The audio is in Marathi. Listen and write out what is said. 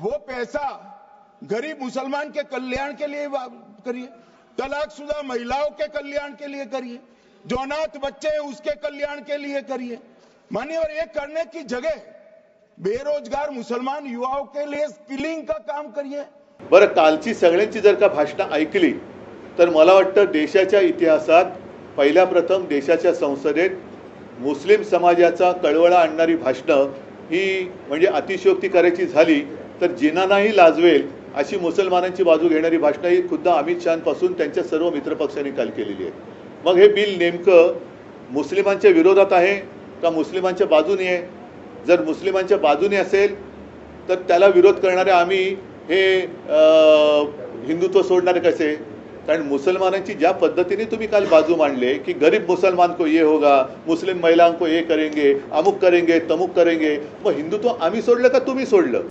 वो पैसा गरीब मुसलमान के कल्याण के लिए करिए, तलाकशुदा महिलाओं के कल्याण के लिए करिए, जो अनाथ बच्चे हैं उसके कल्याण के लिए करिए मानिए। और ये करने की जगह बेरोजगार मुसलमान युवाओं के लिए स्किलिंग का काम करिए। बरं, कालची सगळ्यांची जर का भाषणं ऐकली तर मला वाटतं देशाच्या इतिहासात पहिल्या प्रथम देशाच्या संसदेत मुस्लिम समाजाचा कळवळा आणणारी भाषणं ही म्हणजे अतिशयोक्ती करायची झाली तर जिनांनाही लाजवेल अशी मुसलमानांची बाजू घेणारी भाषणं ही खुद्द अमित शहापासून त्यांच्या सर्व मित्रपक्षांनी काल केलेली आहे। मग हे बिल नेमकं मुस्लिमांच्या विरोधात आहे का मुस्लिमांच्या बाजूने आहे? जर मुस्लिमांच्या बाजूने असेल तर त्याला विरोध करणारे आम्ही हे हिंदुत्व सोडणारे कसे? कारण मुसलमानांची ज्या पद्धतीने तुम्ही काल बाजू मांडले की गरीब मुसलमान को ये होगा, मुस्लिम महिलाओं को ये करेंगे, अमुक करेंगे, तमुक करेंगे, मग हिंदुत्व आम्ही सोडलं का तुम्ही सोडलं?